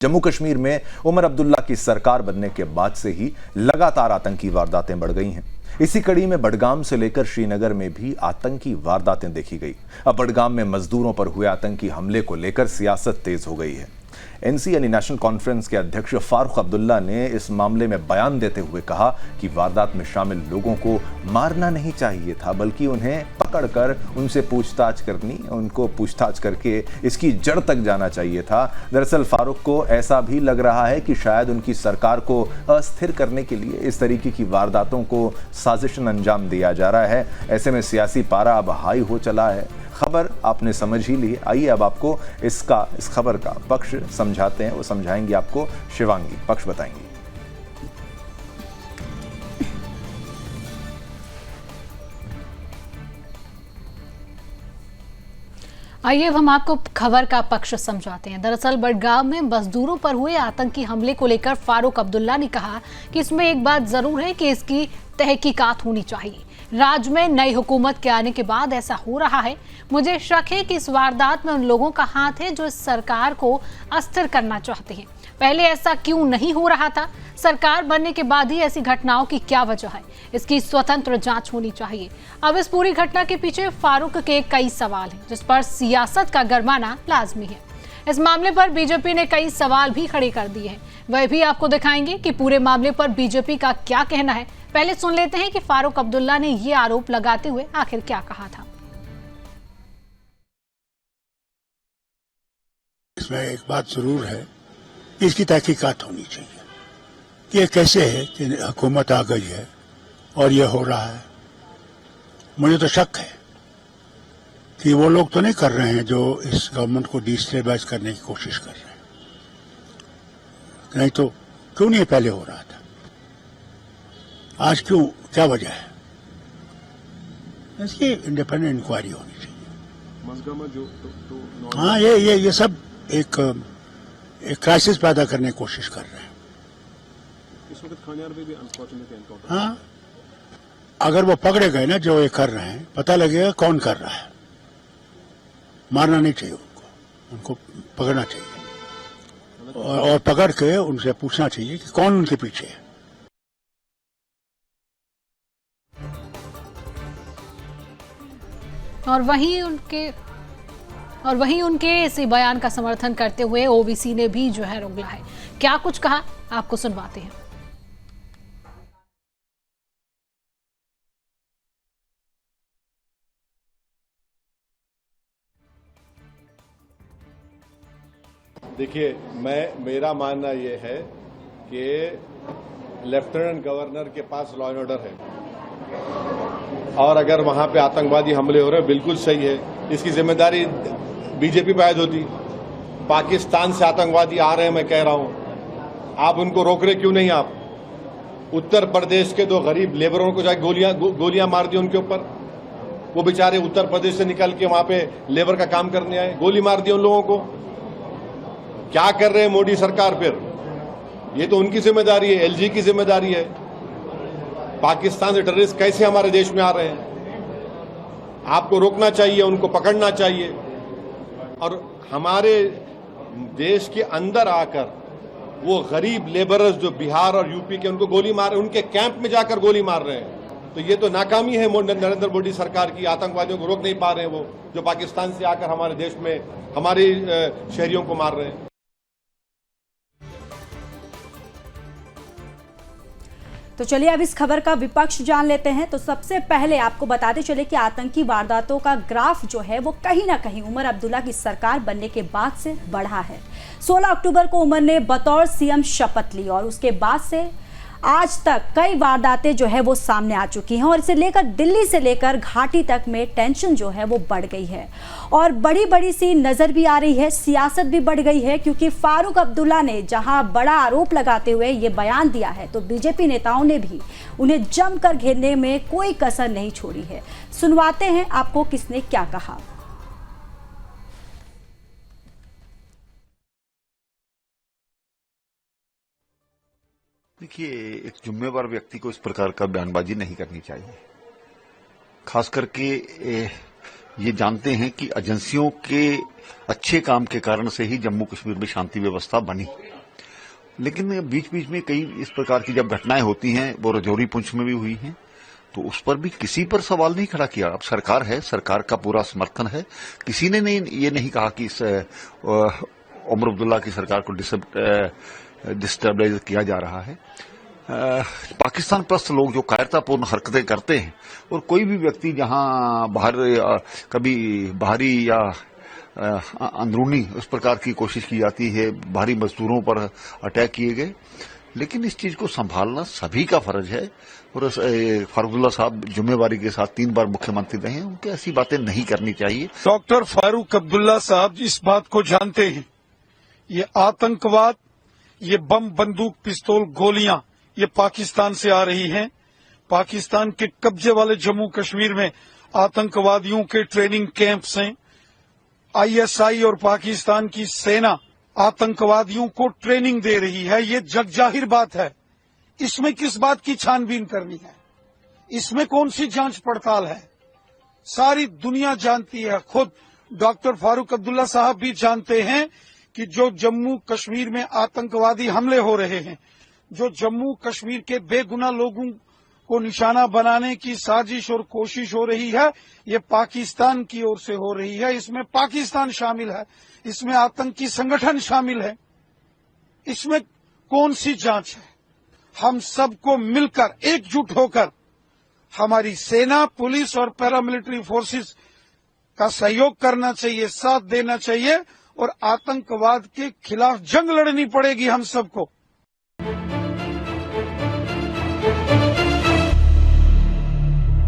जम्मू कश्मीर में उमर अब्दुल्ला की सरकार बनने के बाद से ही लगातार आतंकी वारदातें बढ़ गई हैं। इसी कड़ी में बडगाम से लेकर श्रीनगर में भी आतंकी वारदातें देखी गई। अब बडगाम में मजदूरों पर हुए आतंकी हमले को लेकर सियासत तेज हो गई है। एनसी यानी नेशनल कॉन्फ्रेंस के अध्यक्ष फारूक अब्दुल्ला ने इस मामले में बयान देते हुए कहा कि वारदात में शामिल लोगों को मारना नहीं चाहिए था, बल्कि उन्हें पकड़कर उनसे पूछताछ करनी, उनको पूछताछ करके इसकी जड़ तक जाना चाहिए था। दरअसल फारूक को ऐसा भी लग रहा है कि शायद उनकी सरकार को अस्थिर करने के लिए इस तरीके की वारदातों को साजिशन अंजाम दिया जा रहा है। ऐसे में सियासी पारा अब हाई हो चला है। खबर आपने समझ ही ली। आइए अब आपको इस खबर का पक्ष समझाते हैं। वो समझाएंगी आपको शिवांगी, पक्ष बताएंगी। आइए अब हम आपको खबर का पक्ष समझाते हैं। दरअसल बडगाम में मजदूरों पर हुए आतंकी हमले को लेकर फारूक अब्दुल्ला ने कहा कि इसमें एक बात जरूर है कि इसकी तहकीकात होनी चाहिए। राज्य में नई हुकूमत के आने के बाद ऐसा हो रहा है। मुझे शक है कि इस वारदात में उन लोगों का हाथ है जो इस सरकार को अस्थिर करना चाहते हैं। पहले ऐसा क्यों नहीं हो रहा था? सरकार बनने के बाद ही ऐसी घटनाओं की क्या वजह है? इसकी स्वतंत्र जांच होनी चाहिए। अब इस पूरी घटना के पीछे फारूक के कई सवाल हैं, जिस पर सियासत का गरमाना लाजमी है। इस मामले पर बीजेपी ने कई सवाल भी खड़े कर दिए हैं। वह भी आपको दिखाएंगे कि पूरे मामले पर बीजेपी का क्या कहना है। पहले सुन लेते हैं कि फारूक अब्दुल्ला ने ये आरोप लगाते हुए आखिर क्या कहा था। इसमें एक बात जरूर है, इसकी तहकीकात होनी चाहिए कि ये कैसे है कि हुकूमत आ गई है और ये हो रहा है। मुझे तो शक है कि वो लोग तो नहीं कर रहे हैं जो इस गवर्नमेंट को डिस्टेबलाइज करने की कोशिश कर रहे हैं। नहीं तो क्यों नहीं पहले हो रहा था? आज क्यों, क्या वजह है? इसकी इंडिपेंडेंट इंक्वायरी होनी चाहिए। हाँ, ये सब एक क्राइसिस पैदा करने की कोशिश कर रहे हैं। इस वक्त खानियार में भी अनफॉर्चुनेटली एनकाउंटर। हाँ, अगर वो पकड़े गए ना जो ये कर रहे हैं, पता लगेगा कौन कर रहा है। मारना नहीं चाहिए उनको पकड़ना चाहिए और पकड़ के उनसे पूछना चाहिए कि कौन उनके पीछे है। और वहीं उनके इसी बयान का समर्थन करते हुए ओवीसी ने भी जो है रोगला है। क्या कुछ कहा, आपको सुनवाते हैं। देखिए, मेरा मानना यह है कि लेफ्टिनेंट गवर्नर के पास लॉ एंड ऑर्डर है और अगर वहां पे आतंकवादी हमले हो रहे हैं, बिल्कुल सही है, इसकी जिम्मेदारी बीजेपी पे आयद होती। पाकिस्तान से आतंकवादी आ रहे हैं, मैं कह रहा हूं, आप उनको रोक रहे क्यों नहीं? आप उत्तर प्रदेश के 2 गरीब लेबरों को जाके गोलियां मार दी उनके ऊपर। वो बेचारे उत्तर प्रदेश से निकल के वहां पे लेबर का काम करने आए, गोली मार दी उन लोगों को। क्या कर रहे हैं मोदी सरकार? फिर ये तो उनकी जिम्मेदारी है, एलजी की जिम्मेदारी है। पाकिस्तान से टेररिस्ट कैसे हमारे देश में आ रहे हैं? आपको रोकना चाहिए, उनको पकड़ना चाहिए और हमारे देश के अंदर आकर वो गरीब लेबरर्स जो बिहार और यूपी के, उनको गोली मार, उनके कैंप में जाकर गोली मार रहे हैं। तो ये तो नाकामी है नरेंद्र मोदी सरकार की। आतंकवादियों को रोक नहीं पा रहे हैं वो, जो पाकिस्तान से आकर हमारे देश में हमारे शहरियों को मार रहे हैं। तो चलिए अब इस खबर का विपक्ष जान लेते हैं। तो सबसे पहले आपको बताते चले कि आतंकी वारदातों का ग्राफ जो है वो कहीं ना कहीं उमर अब्दुल्ला की सरकार बनने के बाद से बढ़ा है। 16 अक्टूबर को उमर ने बतौर सीएम शपथ ली और उसके बाद से आज तक कई वारदातें जो है वो सामने आ चुकी हैं और इसे लेकर दिल्ली से लेकर घाटी तक में टेंशन जो है वो बढ़ गई है और बड़ी सी नज़र भी आ रही है। सियासत भी बढ़ गई है क्योंकि फारूक अब्दुल्ला ने जहां बड़ा आरोप लगाते हुए ये बयान दिया है तो बीजेपी नेताओं ने भी उन्हें जमकर घेरने में कोई कसर नहीं छोड़ी है। सुनवाते हैं आपको किसने क्या कहा। देखिए, एक जिम्मेवार व्यक्ति को इस प्रकार का बयानबाजी नहीं करनी चाहिए। खास करके ये जानते हैं कि एजेंसियों के अच्छे काम के कारण से ही जम्मू कश्मीर में शांति व्यवस्था बनी। लेकिन बीच बीच में कई इस प्रकार की जब घटनाएं होती हैं, वो राजौरी पुंछ में भी हुई हैं, तो उस पर भी किसी पर सवाल नहीं खड़ा किया। अब सरकार है, सरकार का पूरा समर्थन है, किसी ने ये नहीं कहा कि इस उमर अब्दुल्ला की सरकार को डिस्टेबलाइज किया जा रहा है। पाकिस्तान प्रस्त लोग जो कायरतापूर्ण हरकतें करते हैं, और कोई भी व्यक्ति जहां बाहर कभी बाहरी या अंदरूनी उस प्रकार की कोशिश की जाती है, बाहरी मजदूरों पर अटैक किए गए, लेकिन इस चीज को संभालना सभी का फर्ज है। और फारूकअब्दुल्ला साहब जिम्मेवारी के साथ 3 बार मुख्यमंत्री रहे हैं, उनके ऐसी बातें नहीं करनी चाहिए। डॉक्टर फारूक अब्दुल्ला साहब इस बात को जानते हैं, ये आतंकवाद, ये बम, बंदूक, पिस्तौल, गोलियां ये पाकिस्तान से आ रही हैं। पाकिस्तान के कब्जे वाले जम्मू कश्मीर में आतंकवादियों के ट्रेनिंग कैंप्स हैं। आईएसआई और पाकिस्तान की सेना आतंकवादियों को ट्रेनिंग दे रही है, ये जगजाहिर बात है। इसमें किस बात की छानबीन करनी है? इसमें कौन सी जांच पड़ताल है? सारी दुनिया जानती है, खुद डॉक्टर फारूक अब्दुल्ला साहब भी जानते हैं कि जो जम्मू कश्मीर में आतंकवादी हमले हो रहे हैं, जो जम्मू कश्मीर के बेगुनाह लोगों को निशाना बनाने की साजिश और कोशिश हो रही है, ये पाकिस्तान की ओर से हो रही है। इसमें पाकिस्तान शामिल है, इसमें आतंकी संगठन शामिल है। इसमें कौन सी जांच है? हम सबको मिलकर, एकजुट होकर, हमारी सेना, पुलिस और पैरामिलिट्री फोर्सेस का सहयोग करना चाहिए, साथ देना चाहिए, और आतंकवाद के खिलाफ जंग लड़नी पड़ेगी हम सबको।